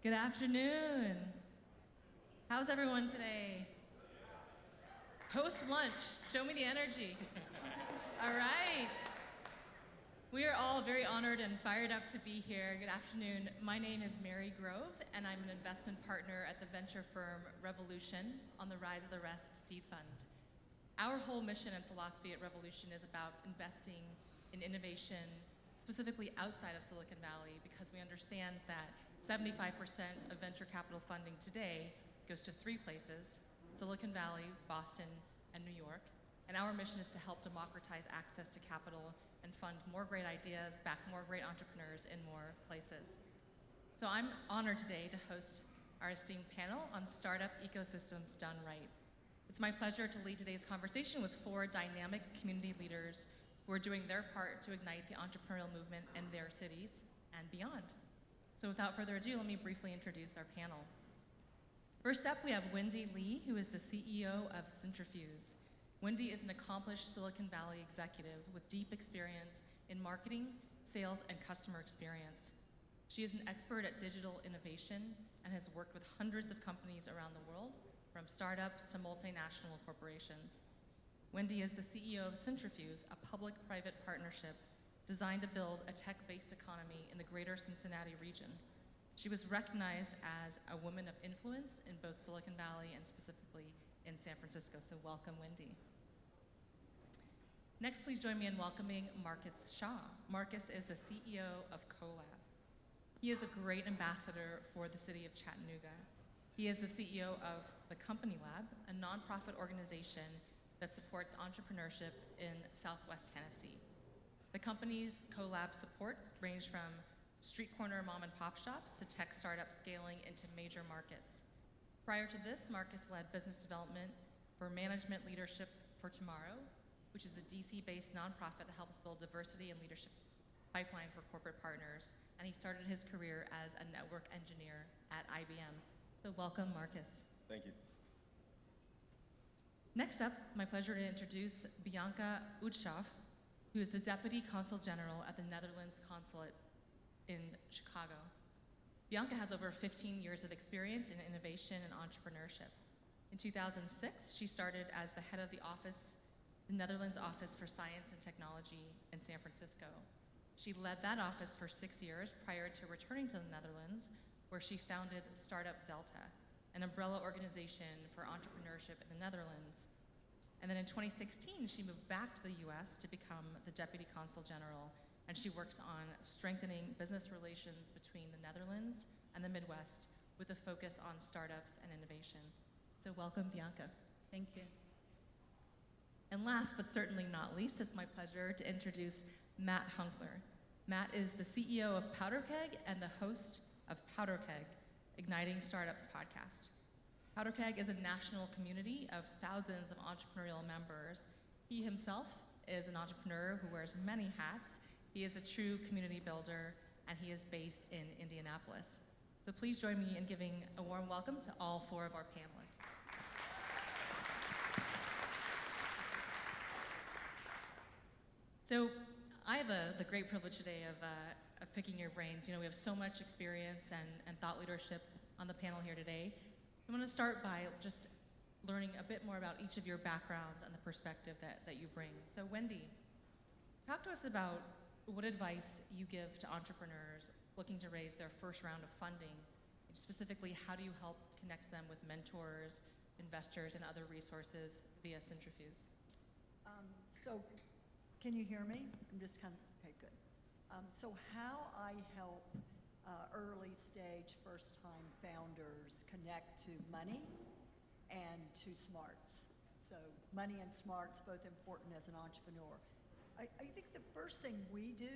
Good afternoon. How's everyone today? Post lunch, show me the energy. All right. We are all very honored and fired up to be here. Good afternoon. My name is Mary Grove, and I'm an investment partner at the venture firm Revolution on the Rise of the Rest seed fund. Our whole mission and philosophy at Revolution is about investing in innovation, specifically outside of Silicon Valley, because we understand that 75% of venture capital funding today goes to three places: Silicon Valley, Boston, and New York. And our mission is to help democratize access to capital and fund more great ideas, back more great entrepreneurs in more places. So I'm honored today to host our esteemed panel on startup ecosystems done right. It's my pleasure to lead today's conversation with four dynamic community leaders who are doing their part to ignite the entrepreneurial movement in their cities and beyond. So without further ado, let me briefly introduce our panel. First up, we have Wendy Lea, who is the CEO of Cintrifuse. Wendy is an accomplished Silicon Valley executive with deep experience in marketing, sales, and customer experience. She is an expert at digital innovation and has worked with hundreds of companies around the world, from startups to multinational corporations. Wendy is the CEO of Cintrifuse, a public-private partnership designed to build a tech-based economy in the greater Cincinnati region. She was recognized as a woman of influence in both Silicon Valley and specifically in San Francisco, so welcome, Wendy. Next, please join me in welcoming Marcus Shaw. Marcus is the CEO of CO.LAB. He is a great ambassador for the city of Chattanooga. He is the CEO of the Company Lab, a nonprofit organization that supports entrepreneurship in Southwest Tennessee. The company's CO.LAB support range from street corner mom and pop shops to tech startups scaling into major markets. Prior to this, Marcus led business development for Management Leadership for Tomorrow, which is a DC-based nonprofit that helps build diversity and leadership pipeline for corporate partners. And he started his career as a network engineer at IBM. So welcome, Marcus. Thank you. Next up, my pleasure to introduce Bianca Oudshoff, who is the Deputy Consul General at the Netherlands Consulate in Chicago. Bianca has over 15 years of experience in innovation and entrepreneurship. In 2006, she started as the head of the Netherlands Office for Science and Technology in San Francisco. She led that office for 6 years prior to returning to the Netherlands, where she founded Startup Delta, an umbrella organization for entrepreneurship in the Netherlands. And then in 2016, she moved back to the US to become the Deputy Consul General, and she works on strengthening business relations between the Netherlands and the Midwest with a focus on startups and innovation. So welcome, Bianca. Thank you. And last but certainly not least, it's my pleasure to introduce Matt Hunckler. Matt is the CEO of Powderkeg and the host of Powderkeg, Igniting Startups podcast. Powderkeg is a national community of thousands of entrepreneurial members. He himself is an entrepreneur who wears many hats. He is a true community builder, and he is based in Indianapolis. So please join me in giving a warm welcome to all four of our panelists. So I have the great privilege today of picking your brains. You know, we have so much experience and thought leadership on the panel here today. I'm going to start by just learning a bit more about each of your backgrounds and the perspective that you bring. So Wendy, talk to us about what advice you give to entrepreneurs looking to raise their first round of funding. Specifically, how do you help connect them with mentors, investors, and other resources via Cintrifuse? So can you hear me? I'm just kind of, okay, good. So how I help early stage first time founders connect to money and to smarts. So money and smarts, both important as an entrepreneur. I think the first thing we do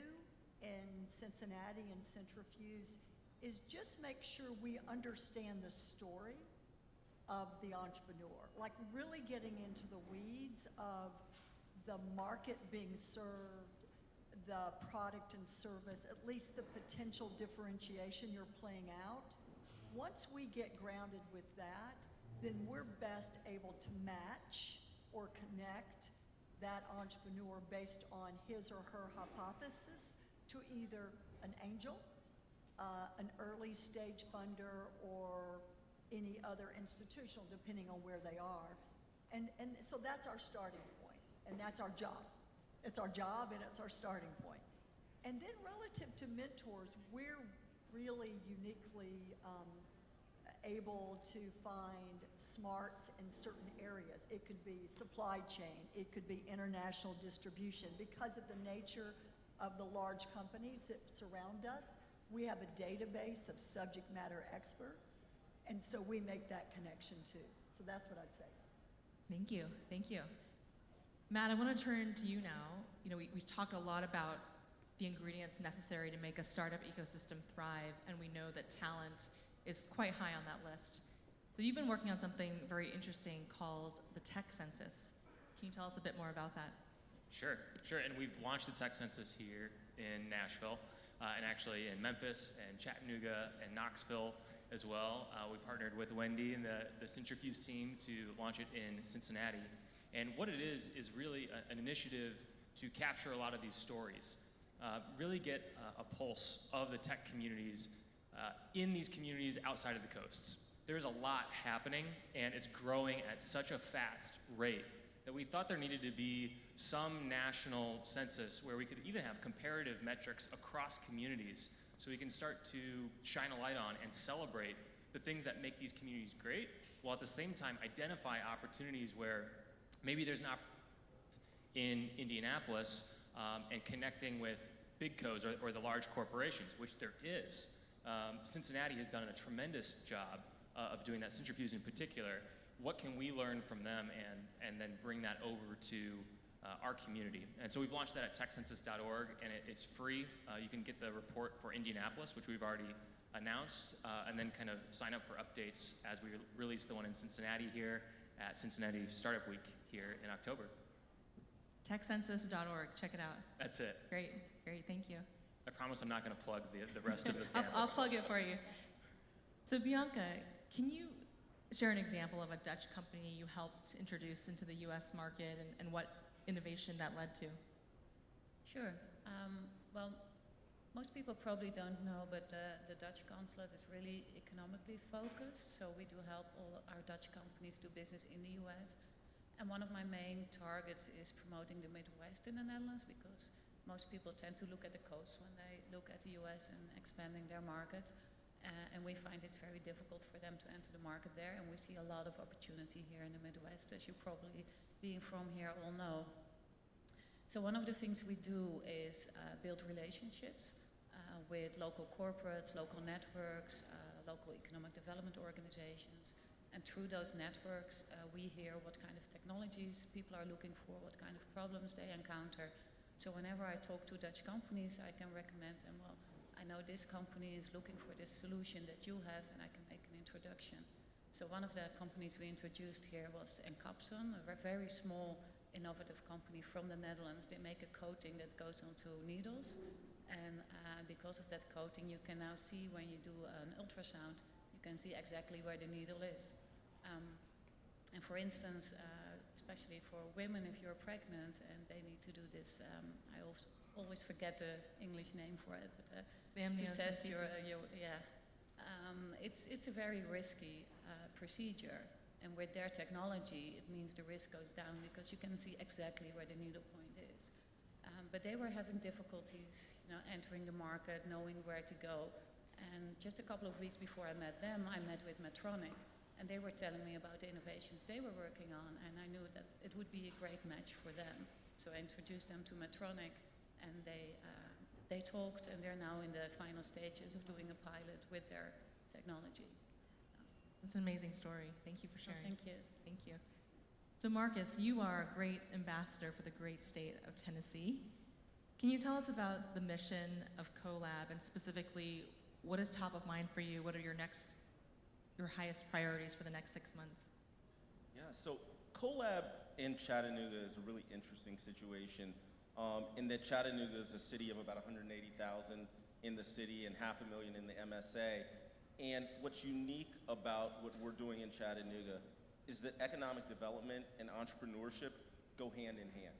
in Cincinnati and Cintrifuse is just make sure we understand the story of the entrepreneur, like really getting into the weeds of the market being served, the product and service, at least the potential differentiation you're playing out. Once we get grounded with that, then we're best able to match or connect that entrepreneur based on his or her hypothesis to either an angel an early stage funder or any other institutional, depending on where they are. And so that's our starting point, and that's our job. It's our job and it's our starting point. And then relative to mentors, we're really uniquely able to find smarts in certain areas. It could be supply chain, it could be international distribution. Because of the nature of the large companies that surround us, we have a database of subject matter experts, and so we make that connection too. So that's what I'd say. Thank you, thank you. Matt, I want to turn to you now. You know, we've talked a lot about the ingredients necessary to make a startup ecosystem thrive, and we know that talent is quite high on that list. So you've been working on something very interesting called the Tech Census. Can you tell us a bit more about that? Sure. And we've launched the Tech Census here in Nashville, and actually in Memphis and Chattanooga and Knoxville as well. We partnered with Wendy and the Cintrifuse team to launch it in Cincinnati. And what it is really an initiative to capture a lot of these stories, really get a pulse of the tech communities in these communities outside of the coasts. There's a lot happening, and it's growing at such a fast rate that we thought there needed to be some national census where we could even have comparative metrics across communities so we can start to shine a light on and celebrate the things that make these communities great, while at the same time identify opportunities where maybe there's an opportunity in Indianapolis and connecting with big co's or the large corporations, which there is. Cincinnati has done a tremendous job of doing that, Cintrifuse in particular. What can we learn from them and then bring that over to our community? And so we've launched that at techcensus.org, and it's free. You can get the report for Indianapolis, which we've already announced, and then kind of sign up for updates as we release the one in Cincinnati here at Cincinnati Startup Week here in October. Techcensus.org, check it out. That's it. Great, thank you. I promise I'm not going to plug the rest of the panel. I'll plug it for you. So Bianca, can you share an example of a Dutch company you helped introduce into the US market and what innovation that led to? Sure. Well, most people probably don't know, but the Dutch Consulate is really economically focused. So we do help all our Dutch companies do business in the US. And one of my main targets is promoting the Midwest in the Netherlands, because most people tend to look at the coast when they look at the US and expanding their market. And we find it's very difficult for them to enter the market there. And we see a lot of opportunity here in the Midwest, as you probably, being from here, all know. So one of the things we do is build relationships with local corporates, local networks, local economic development organizations. And through those networks, we hear what kind of technologies people are looking for, what kind of problems they encounter. So whenever I talk to Dutch companies, I can recommend them, well, I know this company is looking for this solution that you have, and I can make an introduction. So one of the companies we introduced here was Encapsun, a very small, innovative company from the Netherlands. They make a coating that goes onto needles, and because of that coating, you can now see when you do an ultrasound, you can see exactly where the needle is. And for instance, especially for women, if you're pregnant and they need to do this, I always forget the English name for it, but to test your it's a very risky procedure. And with their technology, it means the risk goes down because you can see exactly where the needle point is. But they were having difficulties, entering the market, knowing where to go. And just a couple of weeks before I met them, I met with Medtronic, and they were telling me about the innovations they were working on, and I knew that it would be a great match for them. So I introduced them to Medtronic, and they talked, and they're now in the final stages of doing a pilot with their technology. It's an amazing story. Thank you for sharing. Thank you. Thank you. So Marcus, you are a great ambassador for the great state of Tennessee. Can you tell us about the mission of CO.LAB, and specifically what is top of mind for you? What are your highest priorities for the next 6 months? Yeah, so CO.LAB in Chattanooga is a really interesting situation in that Chattanooga is a city of about 180,000 in the city and 500,000 in the MSA. And what's unique about what we're doing in Chattanooga is that economic development and entrepreneurship go hand in hand.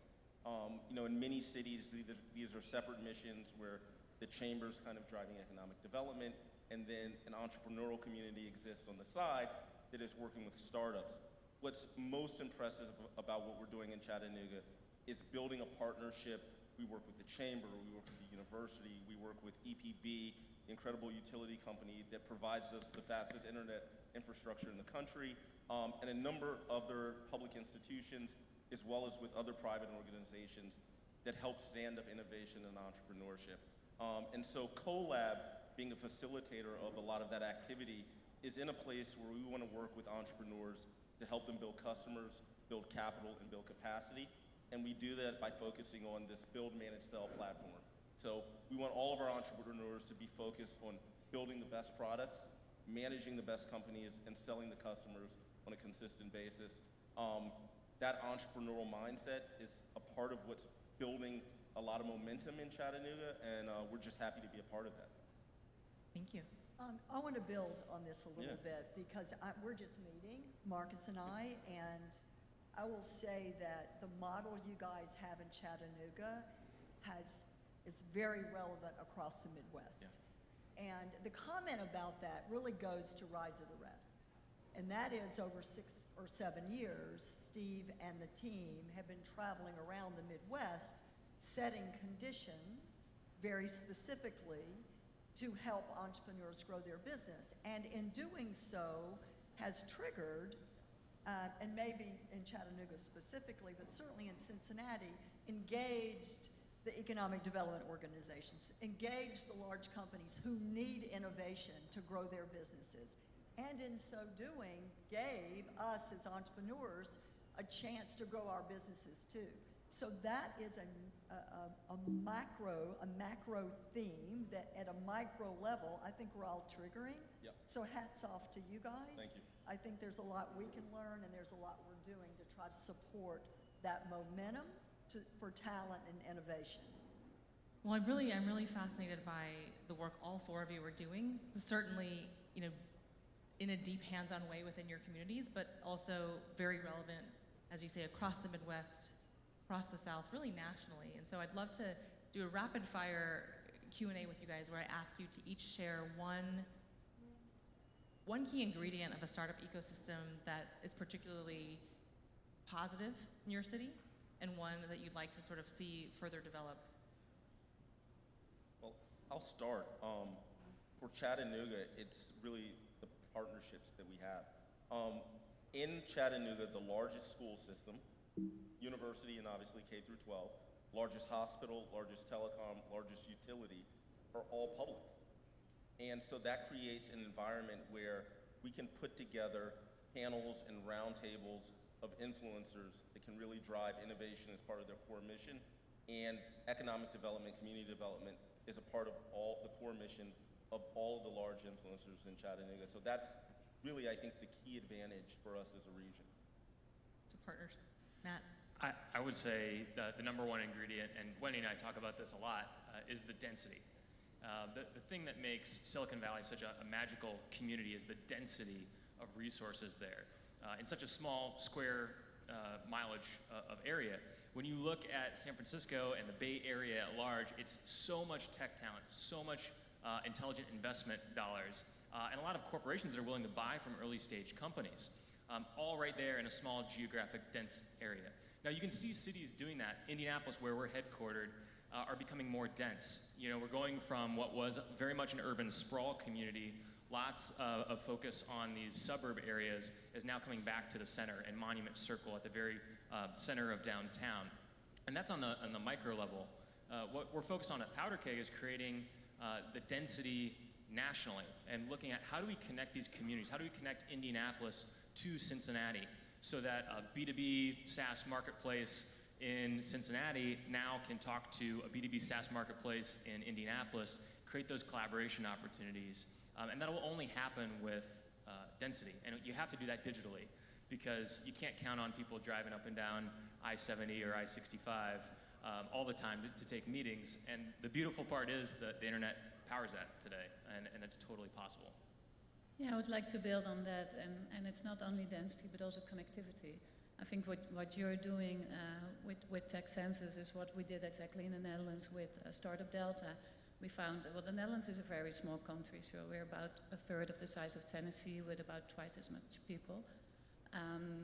In many cities, these are separate missions where the chambers kind of driving economic development, and then an entrepreneurial community exists on the side that is working with startups. What's most impressive about what we're doing in Chattanooga is building a partnership. We work with the chamber, we work with the university, we work with EPB, the incredible utility company that provides us the fastest internet infrastructure in the country, and a number of other public institutions, as well as with other private organizations that help stand up innovation and entrepreneurship. And so CO.LAB, being a facilitator of a lot of that activity, is in a place where we want to work with entrepreneurs to help them build customers, build capital, and build capacity. And we do that by focusing on this build, manage, sell platform. So we want all of our entrepreneurs to be focused on building the best products, managing the best companies, and selling to customers on a consistent basis. That entrepreneurial mindset is a part of what's building a lot of momentum in Chattanooga, and we're just happy to be a part of that. Thank you. I want to build on this a little bit because we're just meeting, Marcus and I, and I will say that the model you guys have in Chattanooga is very relevant across the Midwest. Yeah. And the comment about that really goes to Rise of the Rest. And that is over 6 or 7 years, Steve and the team have been traveling around the Midwest setting conditions very specifically to help entrepreneurs grow their business. And in doing so has triggered, and maybe in Chattanooga specifically, but certainly in Cincinnati, engaged the economic development organizations, engaged the large companies who need innovation to grow their businesses. And in so doing, gave us as entrepreneurs a chance to grow our businesses too. So that is a macro theme that at a micro level, I think we're all triggering. Yep. So hats off to you guys. Thank you. I think there's a lot we can learn, and there's a lot we're doing to try to support that momentum for talent and innovation. Well, I'm really fascinated by the work all four of you are doing. Certainly, in a deep hands-on way within your communities, but also very relevant, as you say, across the Midwest, across the South, really nationally. And so I'd love to do a rapid-fire Q&A with you guys where I ask you to each share one key ingredient of a startup ecosystem that is particularly positive in your city, and one that you'd like to sort of see further develop. Well, I'll start. For Chattanooga, it's really the partnerships that we have. In Chattanooga, the largest school system, university and obviously K through 12, largest hospital, largest telecom, largest utility, are all public. And so that creates an environment where we can put together panels and roundtables of influencers that can really drive innovation as part of their core mission. And economic development, community development is a part of all the core mission of all of the large influencers in Chattanooga. So that's really, I think, the key advantage for us as a region. So partnerships. Matt? I would say the number one ingredient, and Wendy and I talk about this a lot, is the density. The thing that makes Silicon Valley such a magical community is the density of resources there. In such a small square mileage of area, when you look at San Francisco and the Bay Area at large, it's so much tech talent, so much intelligent investment dollars, and a lot of corporations that are willing to buy from early stage companies, all right there in a small geographic dense area. Now you can see cities doing that. Indianapolis, where we're headquartered, are becoming more dense. We're going from what was very much an urban sprawl community, lots of focus on these suburb areas, is now coming back to the center and Monument Circle at the very center of downtown. And that's on the micro level. What we're focused on at Powderkeg is creating the density nationally and looking at how do we connect these communities, how do we connect Indianapolis to Cincinnati so that a B2B SaaS marketplace in Cincinnati now can talk to a B2B SaaS marketplace in Indianapolis, create those collaboration opportunities. And that will only happen with density. And you have to do that digitally because you can't count on people driving up and down I-70 or I-65 all the time to take meetings. And the beautiful part is that the internet powers that today, and it's totally possible. Yeah, I would like to build on that, and it's not only density, but also connectivity. I think what you're doing with Tech Census is what we did exactly in the Netherlands with Startup Delta, we found that, well, the Netherlands is a very small country, so we're about a third of the size of Tennessee with about twice as much people.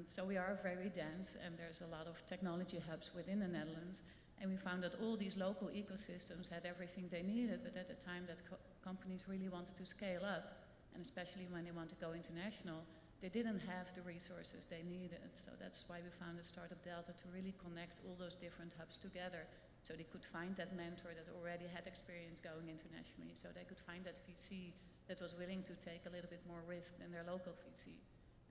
So we are very dense, and there's a lot of technology hubs within the Netherlands. And we found that all these local ecosystems had everything they needed, but at the time that companies really wanted to scale up, and especially when they want to go international, they didn't have the resources they needed. So that's why we founded Startup Delta, to really connect all those different hubs together, so they could find that mentor that already had experience going internationally, so they could find that VC that was willing to take a little bit more risk than their local VC.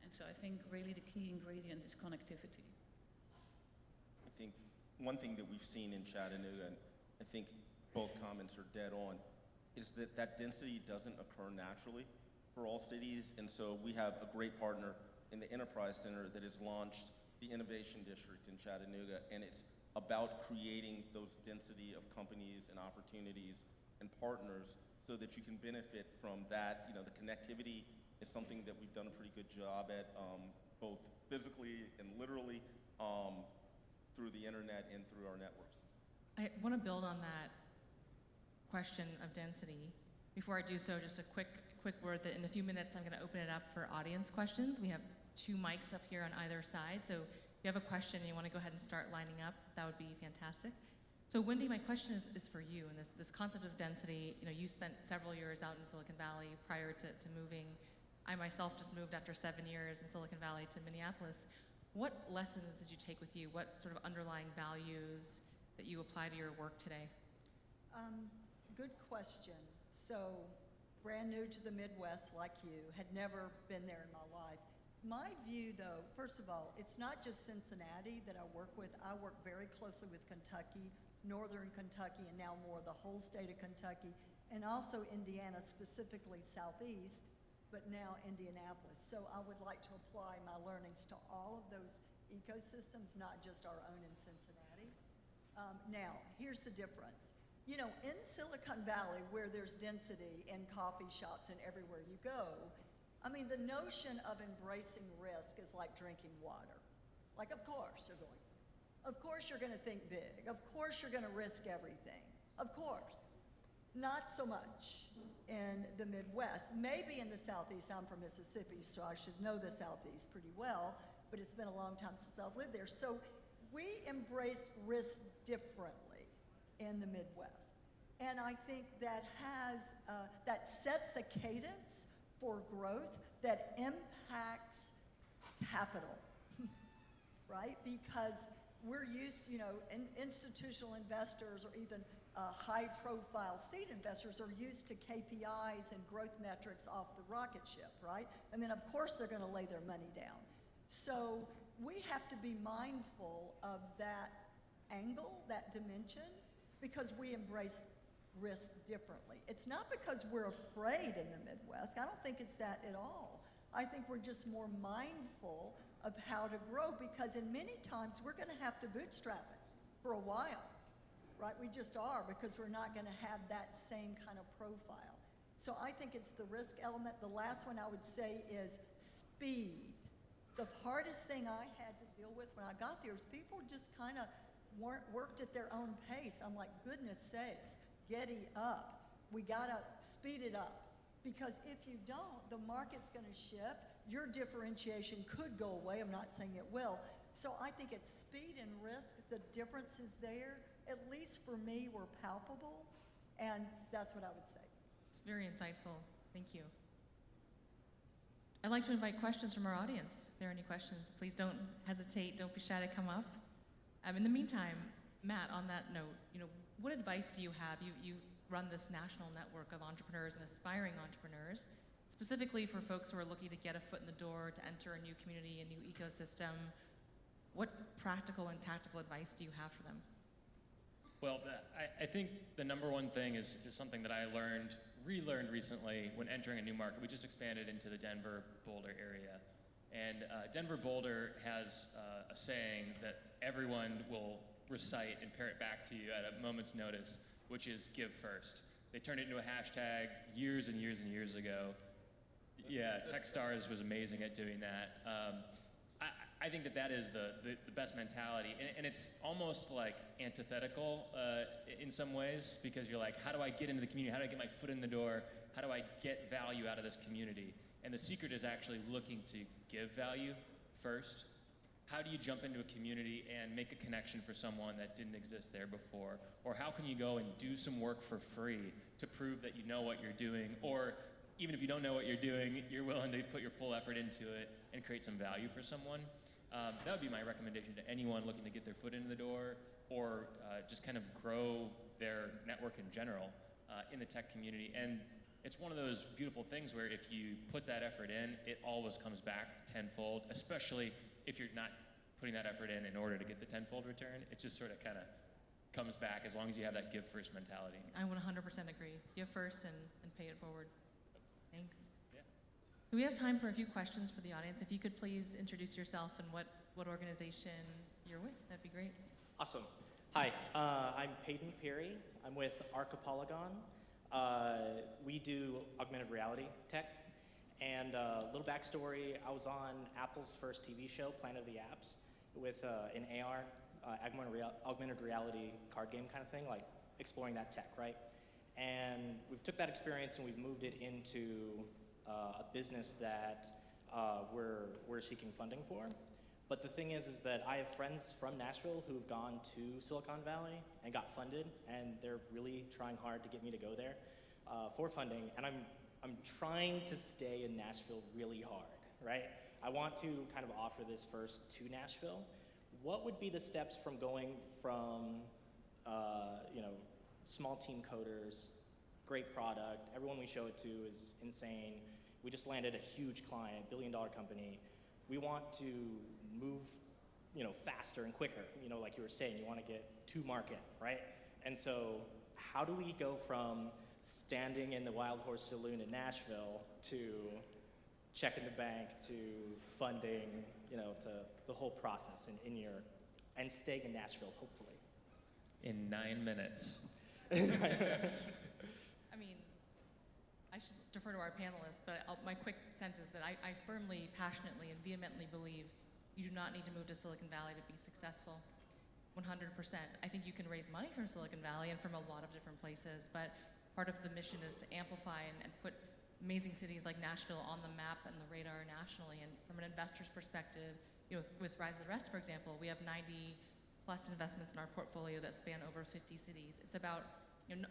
And so I think really the key ingredient is connectivity. I think one thing that we've seen in Chattanooga, and I think both comments are dead on, is that that density doesn't occur naturally for all cities. And so we have a great partner in the Enterprise Center that has launched the Innovation District in Chattanooga, and it's about creating those density of companies and opportunities and partners so that you can benefit from that. You know, the connectivity is something that we've done a pretty good job at, both physically and literally, through the internet and through our networks. I want to build on that question of density. Before I do so, just a quick word that in a few minutes I'm going to open it up for audience questions. We have 2 mics up here on either side, so if you have a question and you want to go ahead and start lining up, that would be fantastic. So Wendy, my question is for you, and this concept of density, you know, you spent several years out in Silicon Valley prior to moving. I myself just moved after 7 years in Silicon Valley to Minneapolis. What lessons did you take with you? What sort of underlying values that you apply to your work today? Good question. So, brand new to the Midwest like you, had never been there in my life. My view, though, first of all, it's not just Cincinnati that I work with. I work very closely with Kentucky, Northern Kentucky, and now more the whole state of Kentucky, and also Indiana, specifically Southeast, but now Indianapolis. So I would like to apply my learnings to all of those ecosystems, not just our own in Cincinnati. Now, here's the difference. You know, in Silicon Valley, where there's density and coffee shops and everywhere you go, I mean, the notion of embracing risk is like drinking water. Like, of course you're going to. Of course you're going to think big. Of course you're going to risk everything. Of course. Not so much in the Midwest. Maybe in the Southeast. I'm from Mississippi, so I should know the Southeast pretty well, but it's been a long time since I've lived there. So we embrace risk differently in the Midwest. And I think that that sets a cadence for growth that impacts capital, right? Because we're used, you know, institutional investors or even high-profile seed investors are used to KPIs and growth metrics off the rocket ship, right? And then, of course, they're going to lay their money down. So we have to be mindful of that angle, that dimension, because we embrace risk differently. It's not because we're afraid in the Midwest. I don't think it's that at all. I think we're just more mindful of how to grow, because in many times we're going to have to bootstrap it for a while, right? We just are, because we're not going to have that same kind of profile. So I think it's the risk element. The last one I would say is speed. The hardest thing I had to deal with when I got there is people just kind of worked at their own pace. I'm like, goodness sakes, giddy up. We gotta speed it up, because if you don't, the market's gonna shift. Your differentiation could go away. I'm not saying it will. So I think it's speed and risk. The differences there, at least for me, were palpable, and that's what I would say. It's very insightful. Thank you. I'd like to invite questions from our audience. If there are any questions, please don't hesitate. Don't be shy to come up. In the meantime, Matt, on that note, you know, what advice do you have? You run this national network of entrepreneurs and aspiring entrepreneurs, specifically for folks who are looking to get a foot in the door, to enter a new community, a new ecosystem. What practical and tactical advice do you have for them? Well, I think the number one thing is something that I relearned recently when entering a new market. We just expanded into the Denver-Boulder area. And Denver-Boulder has a saying that everyone will recite and parrot back to you at a moment's notice, which is give first. They turned it into a hashtag years and years and years ago. Yeah, Techstars was amazing at doing that. I think that is the best mentality, and it's almost like antithetical in some ways, because you're like, how do I get into the community? How do I get my foot in the door? How do I get value out of this community? And the secret is actually looking to give value first. How do you jump into a community and make a connection for someone that didn't exist there before? Or how can you go and do some work for free to prove that you know what you're doing? Or even if you don't know what you're doing, you're willing to put your full effort into it and create some value for someone. That would be my recommendation to anyone looking to get their foot into the door, or just kind of grow their network in general in the tech community. And it's one of those beautiful things where if you put that effort in, it always comes back tenfold, especially if you're not putting that effort in order to get the tenfold return. It just sort of kind of comes back as long as you have that give first mentality. I 100% agree. Give first and pay it forward. Thanks. Yeah. So we have time for a few questions for the audience. If you could please introduce yourself and what organization you're with, that'd be great. Awesome. Hi, I'm Peyton Peary. I'm with Archipelagon. We do augmented reality tech. And a little backstory, I was on Apple's first TV show, Planet of the Apps, with an AR, augmented reality card game kind of thing, like exploring that tech, right? And we've took that experience and we've moved it into a business that we're seeking funding for. But the thing is that I have friends from Nashville who've gone to Silicon Valley and got funded, and they're really trying hard to get me to go there for funding. And I'm trying to stay in Nashville really hard, right? I want to kind of offer this first to Nashville. What would be the steps from going from, small team coders, great product, everyone we show it to is insane. We just landed a huge client, billion-dollar company. We want to move, faster and quicker. Like you were saying, you want to get to market, right? And so how do we go from standing in the Wild Horse Saloon in Nashville to checking the bank to funding, to the whole process and staying in Nashville, hopefully? In 9 minutes. I mean, I should defer to our panelists, but my quick sense is that I firmly, passionately, and vehemently believe you do not need to move to Silicon Valley to be successful. 100%. I think you can raise money from Silicon Valley and from a lot of different places, but part of the mission is to amplify and put amazing cities like Nashville on the map and the radar nationally. And from an investor's perspective, with Rise of the Rest, for example, we have 90+ investments in our portfolio that span over 50 cities. It's about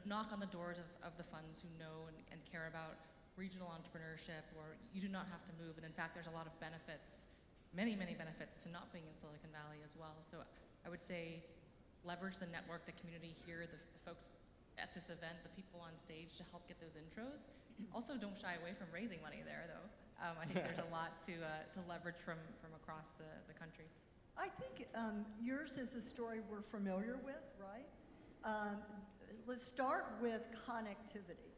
knock on the doors of the funds who know and care about regional entrepreneurship, or you do not have to move. And in fact, there's a lot of benefits, many, many benefits to not being in Silicon Valley as well. So I would say leverage the network, the community here, the folks at this event, the people on stage to help get those intros. Also, don't shy away from raising money there, though. I think there's a lot to leverage from across the country. I think yours is a story we're familiar with, right? Let's start with connectivity.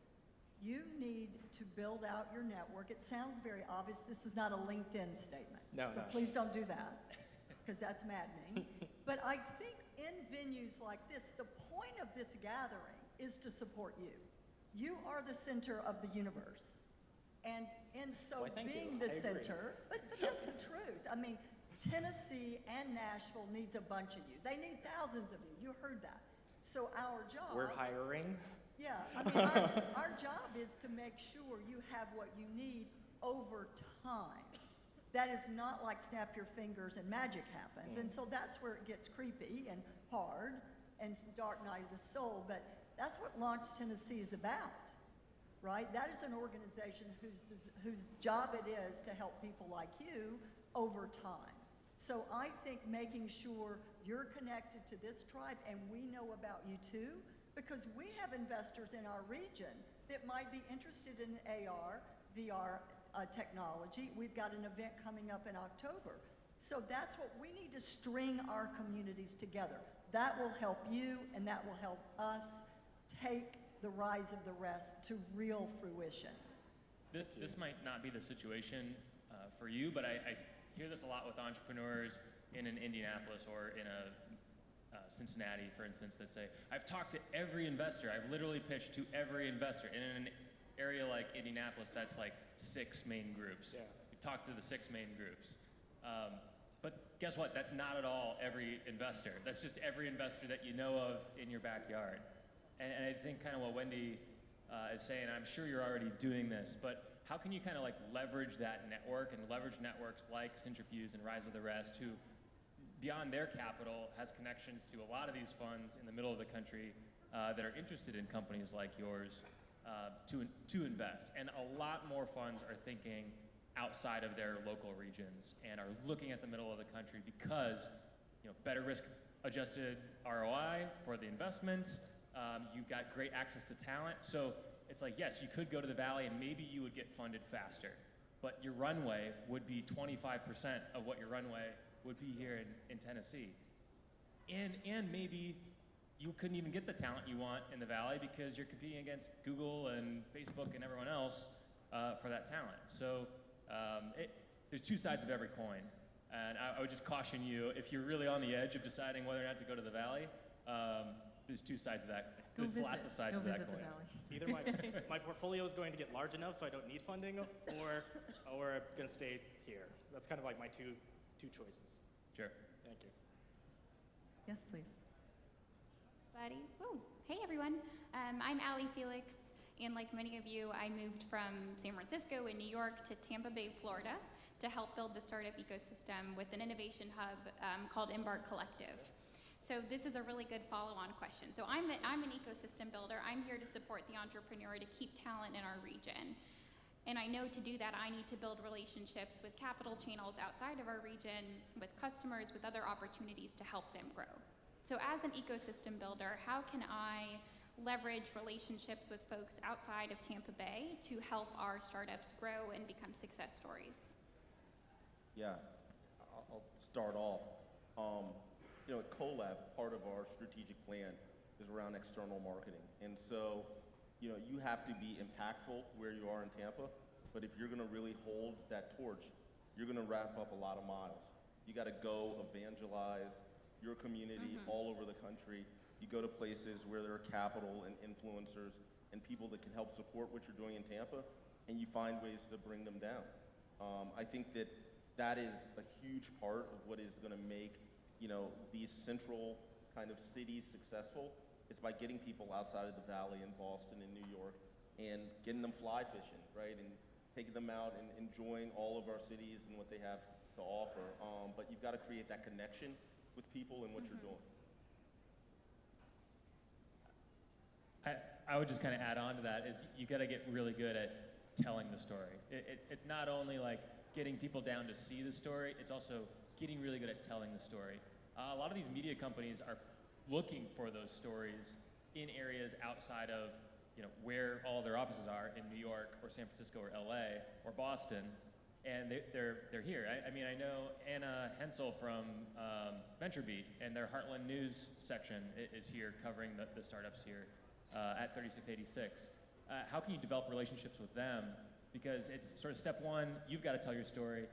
You need to build out your network. It sounds very obvious. This is not a LinkedIn statement. No. Please don't do that, because that's maddening. But I think in venues like this, the point of this gathering is to support you. You are the center of the universe. And so being the center, but that's the truth. I mean, Tennessee and Nashville needs a bunch of you. They need thousands of you. You heard that. So our job— We're hiring. Yeah, I mean, our job is to make sure you have what you need over time. That is not like snap your fingers and magic happens. And so that's where it gets creepy and hard and dark night of the soul. But that's what Launch Tennessee is about, right? That is an organization whose job it is to help people like you over time. So I think making sure you're connected to this tribe, and we know about you too, because we have investors in our region that might be interested in AR, VR technology. We've got an event coming up in October. So that's what we need to string our communities together. That will help you, and that will help us take the Rise of the Rest to real fruition. This might not be the situation for you, but I hear this a lot with entrepreneurs in an Indianapolis or in a Cincinnati, for instance, that say, I've talked to every investor. I've literally pitched to every investor. And in an area like Indianapolis, that's like 6 main groups. Yeah. You've talked to the 6 main groups. But guess what? That's not at all every investor. That's just every investor that you know of in your backyard. And I think kind of what Wendy is saying, I'm sure you're already doing this, but how can you kind of like leverage that network and leverage networks like Cintrifuse and Rise of the Rest, who beyond their capital has connections to a lot of these funds in the middle of the country that are interested in companies like yours to invest. And a lot more funds are thinking outside of their local regions and are looking at the middle of the country because, you know, better risk-adjusted ROI for the investments. You've got great access to talent. So it's like, yes, you could go to the Valley and maybe you would get funded faster, but your runway would be 25% of what your runway would be here in Tennessee. And maybe you couldn't even get the talent you want in the Valley because you're competing against Google and Facebook and everyone else for that talent. So there's two sides of every coin. And I would just caution you, if you're really on the edge of deciding whether or not to go to the Valley, there's two sides of that. There's lots of sides of that coin. Either my portfolio is going to get large enough so I don't need funding, or I'm going to stay here. That's kind of like my two choices. Sure. Thank you. Yes, please. Buddy. Woo. Hey, everyone. I'm Allie Felix, and like many of you, I moved from San Francisco in New York to Tampa Bay, Florida, to help build the startup ecosystem with an innovation hub called Embark Collective. So this is a really good follow-on question. So I'm an ecosystem builder. I'm here to support the entrepreneur to keep talent in our region. And I know to do that, I need to build relationships with capital channels outside of our region, with customers, with other opportunities to help them grow. So as an ecosystem builder, how can I leverage relationships with folks outside of Tampa Bay to help our startups grow and become success stories? Yeah, I'll start off. You know, at CO.LAB, part of our strategic plan is around external marketing. And so, you know, you have to be impactful where you are in Tampa, but if you're gonna really hold that torch, you're gonna wrap up a lot of miles. You gotta go evangelize your community all over the country. You go to places where there are capital and influencers and people that can help support what you're doing in Tampa, and you find ways to bring them down. I think that is a huge part of what is gonna make, you know, these central kind of cities successful. Is by getting people outside of the Valley in Boston and New York and getting them fly fishing, right? And taking them out and enjoying all of our cities and what they have to offer. But you've got to create that connection with people and what you're doing. I would just kind of add on to that is you got to get really good at telling the story. It's not only like getting people down to see the story, it's also getting really good at telling the story. A lot of these media companies are looking for those stories in areas outside of, you know, where all their offices are in New York or San Francisco or LA or Boston, and they're here. I mean, I know Anna Hensel from VentureBeat, and their Heartland News section is here covering the startups here at 3686. How can you develop relationships with them? Because it's sort of step one, you've got to tell your story.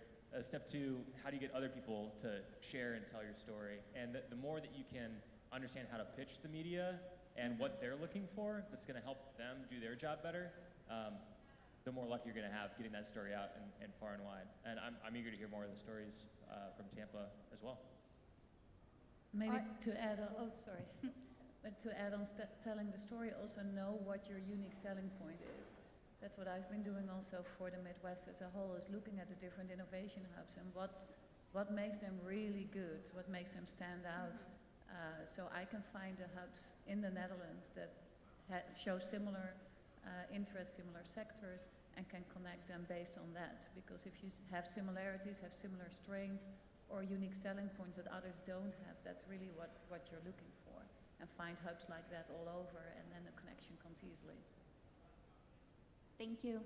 Step two, how do you get other people to share and tell your story? And the more that you can understand how to pitch the media and what they're looking for, that's going to help them do their job better, the more luck you're going to have getting that story out and far and wide. And I'm eager to hear more of the stories from Tampa as well. Maybe to add on, oh, sorry. But to add on telling the story, also know what your unique selling point is. That's what I've been doing also for the Midwest as a whole, is looking at the different innovation hubs and what makes them really good, what makes them stand out. So I can find the hubs in the Netherlands that show similar interests, similar sectors, and can connect them based on that. Because if you have similarities, have similar strength, or unique selling points that others don't have, that's really what you're looking for. And find hubs like that all over, and then the connection comes easily. Thank you.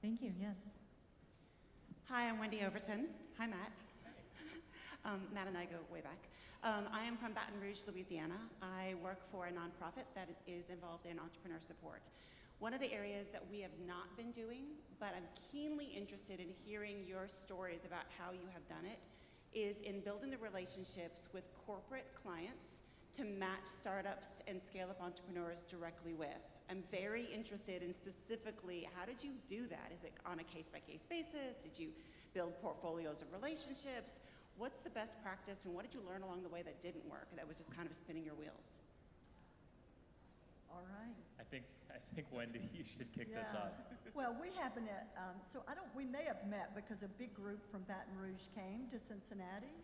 Thank you, yes. Hi, I'm Wendy Overton. Hi, Matt. Matt and I go way back. I am from Baton Rouge, Louisiana. I work for a nonprofit that is involved in entrepreneur support. One of the areas that we have not been doing, but I'm keenly interested in hearing your stories about how you have done it, is in building the relationships with corporate clients to match startups and scale-up entrepreneurs directly with. I'm very interested in specifically, how did you do that? Is it on a case-by-case basis? Did you build portfolios of relationships? What's the best practice, and what did you learn along the way that didn't work, that was just kind of spinning your wheels? All right. I think Wendy, you should kick this Yeah. off. Well, we haven't, we may have met because a big group from Baton Rouge came to Cincinnati.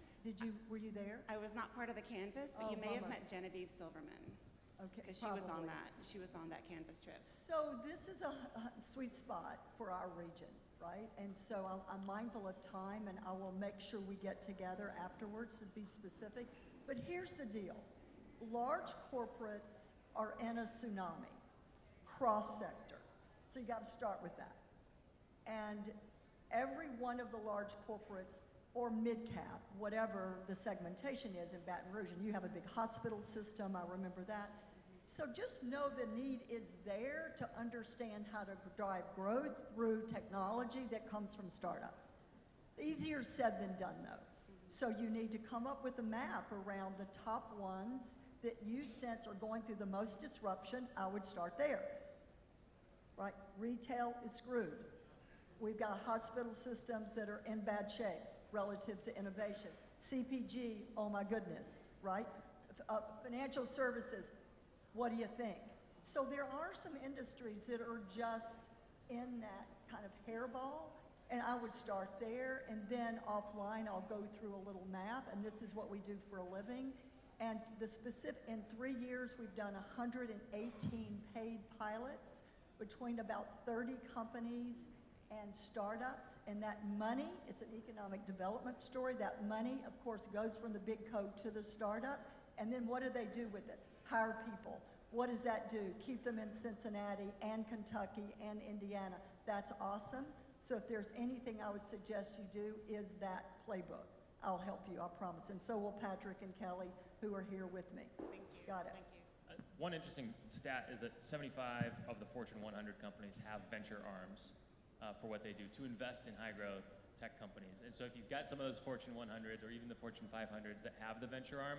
Were you there? I was not part of the canvas, but Oh, you may have bummer. met Genevieve Silverman, Okay, because she was on probably. that. She was on that canvas trip. So this is a sweet spot for our region, right? And so I'm mindful of time, and I will make sure we get together afterwards to be specific. But here's the deal. Large corporates are in a tsunami, cross-sector. So you got to start with that. And every one of the large corporates, or mid-cap, whatever the segmentation is in Baton Rouge, and you have a big hospital system, I remember that. So just know the need is there to understand how to drive growth through technology that comes from startups. Easier said than done, though. So you need to come up with a map around the top ones that you sense are going through the most disruption. I would start there, right? Retail is screwed. We've got hospital systems that are in bad shape relative to innovation. CPG, oh my goodness, right? Financial services, what do you think? So there are some industries that are just in that kind of hairball, and I would start there, and then offline I'll go through a little map, and this is what we do for a living. And in 3 years, we've done 118 paid pilots between about 30 companies and startups, and that money, it's an economic development story. That money, of course, goes from the big co to the startup, and then what do they do with it? Hire people. What does that do? Keep them in Cincinnati and Kentucky and Indiana. That's awesome. So if there's anything I would suggest you do is that playbook. I'll help you, I promise. And so will Patrick and Kelly, who are here with me. Thank you. Got it. Thank you. One interesting stat is that 75 of the Fortune 100 companies have venture arms for what they do to invest in high-growth tech companies. And so if you've got some of those Fortune 100s or even the Fortune 500s that have the venture arm,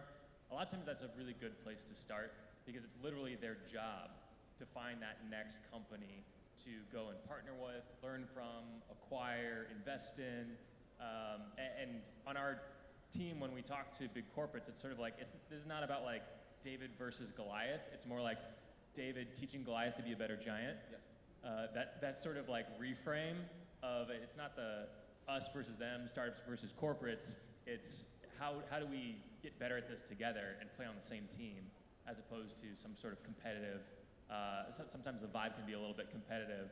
a lot of times that's a really good place to start because it's literally their job to find that next company to go and partner with, learn from, acquire, invest in. And on our team, when we talk to big corporates, it's sort of like, this is not about like David versus Goliath. It's more like David teaching Goliath to be a better giant. Yes. That sort of like reframe of it's not the us versus them, startups versus corporates. It's how do we get better at this together and play on the same team as opposed to some sort of competitive. Sometimes the vibe can be a little bit competitive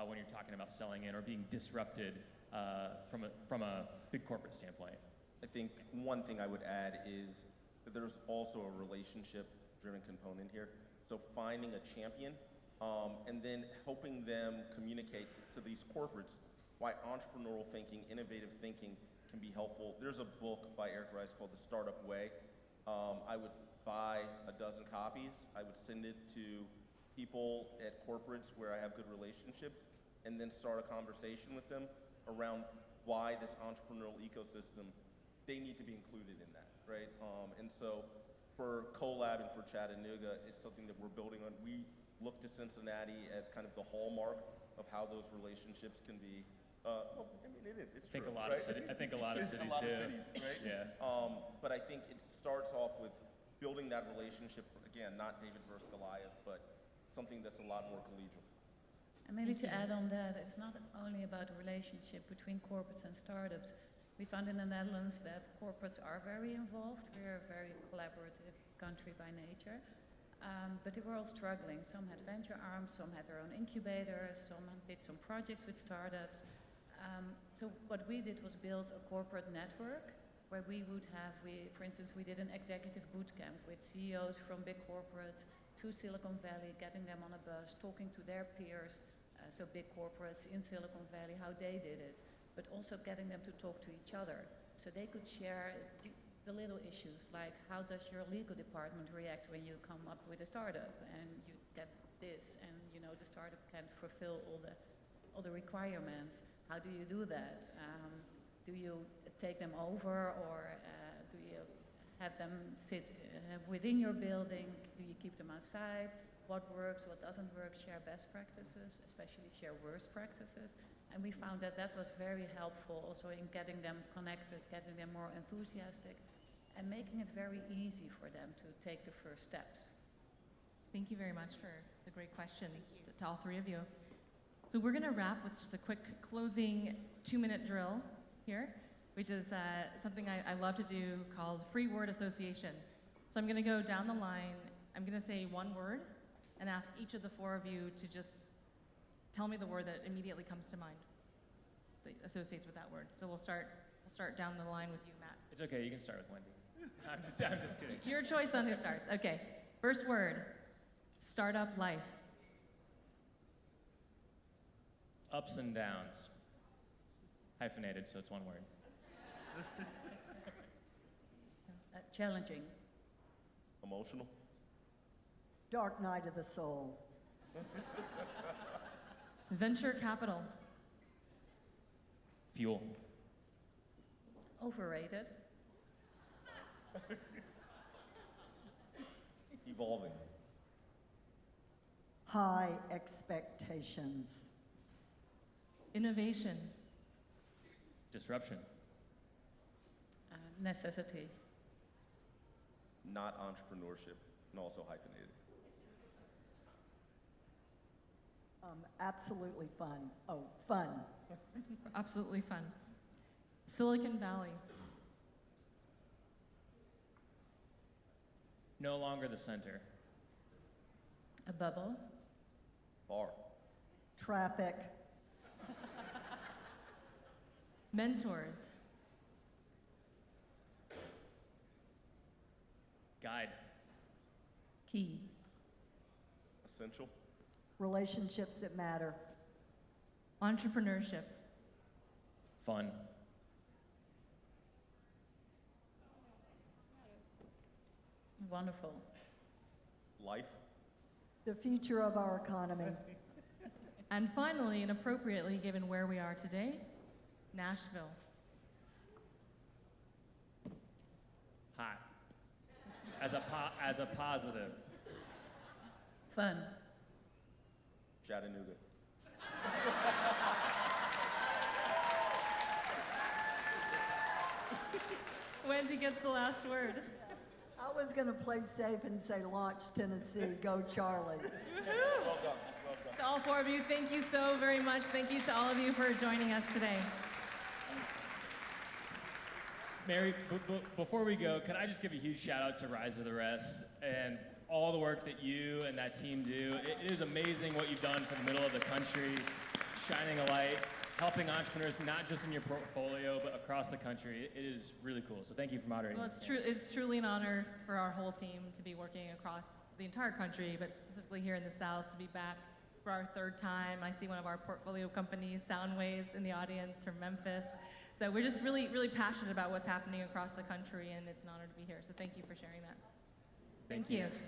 when you're talking about selling in or being disrupted from a big corporate standpoint. I think one thing I would add is that there's also a relationship-driven component here. So finding a champion and then helping them communicate to these corporates why entrepreneurial thinking, innovative thinking can be helpful. There's a book by Eric Rice called The Startup Way. I would buy a dozen copies. I would send it to people at corporates where I have good relationships and then start a conversation with them around why this entrepreneurial ecosystem, they need to be included in that, right? And so for CO.LAB and for Chattanooga, it's something that we're building on. We look to Cincinnati as kind of the hallmark of how those relationships can be. Well, I mean, it is. It's I think true, a lot right? I think a lot of cities a lot do. Of cities, right? Yeah. But I think it starts off with building that relationship. Again, not David versus Goliath, but something that's a lot more collegial. And maybe to add on that, it's not only about the relationship between corporates and startups. We found in the Netherlands that corporates are very involved. We're a very collaborative country by nature. But they were all struggling. Some had venture arms, some had their own incubators, some did some projects with startups. So what we did was build a corporate network where we would have, for instance, we did an executive boot camp with CEOs from big corporates to Silicon Valley, getting them on a bus, talking to their peers, so big corporates in Silicon Valley, how they did it, but also getting them to talk to each other so they could share the little issues like how does your legal department react when you come up with a startup and you get this and the startup can't fulfill all the requirements. How do you do that? Do you take them over or do you have them sit within your building? Do you keep them outside? what works, what doesn't work, share best practices, especially share worst practices. And we found that that was very helpful also in getting them connected, getting them more enthusiastic, and making it very easy for them to take the first steps. Thank you very much for the great question to all three of you. So we're going to wrap with just a quick closing 2-minute drill here, which is something I love to do called free word association. So I'm going to go down the line. I'm going to say one word and ask each of the four of you to just tell me the word that immediately comes to mind that associates with that word. So we'll start down the line with you, Matt. It's okay, you can start with Wendy. I'm just kidding. Your choice on who starts. Okay. First word, startup life. Ups and downs. Hyphenated, so it's one word. Challenging. Emotional. Dark night of the soul. Venture capital. Fuel. Overrated. Evolving. High expectations. Innovation. Disruption. Necessity. Not entrepreneurship, and also hyphenated. Absolutely fun. Oh, fun. Absolutely fun. Silicon Valley. No longer the center. A bubble. Bar. Traffic. Mentors. Guide. Key. Essential. Relationships that matter. Entrepreneurship. Fun. Wonderful. Life. The future of our economy. And finally, and appropriately given where we are today, Nashville. Hot. As a positive. Fun. Chattanooga. Wendy gets the last word. I was going to play safe and say launch Tennessee, go Charlie. Well done. Well done. To all four of you, thank you so very much. Thank you to all of you for joining us today. Mary, before we go, can I just give a huge shout out to Rise of the Rest and all the work that you and that team do. It is amazing what you've done for the middle of the country, shining a light, helping entrepreneurs not just in your portfolio, but across the country. It is really cool. So thank you for moderating. Well, this. it's truly an honor for our whole team to be working across the entire country, but specifically here in the South, to be back for our third time. I see one of our portfolio companies, Soundways, in the audience from Memphis. So we're just really, really passionate about what's happening across the country, and it's an honor to be here. So thank you for sharing that. Thank you. Guys.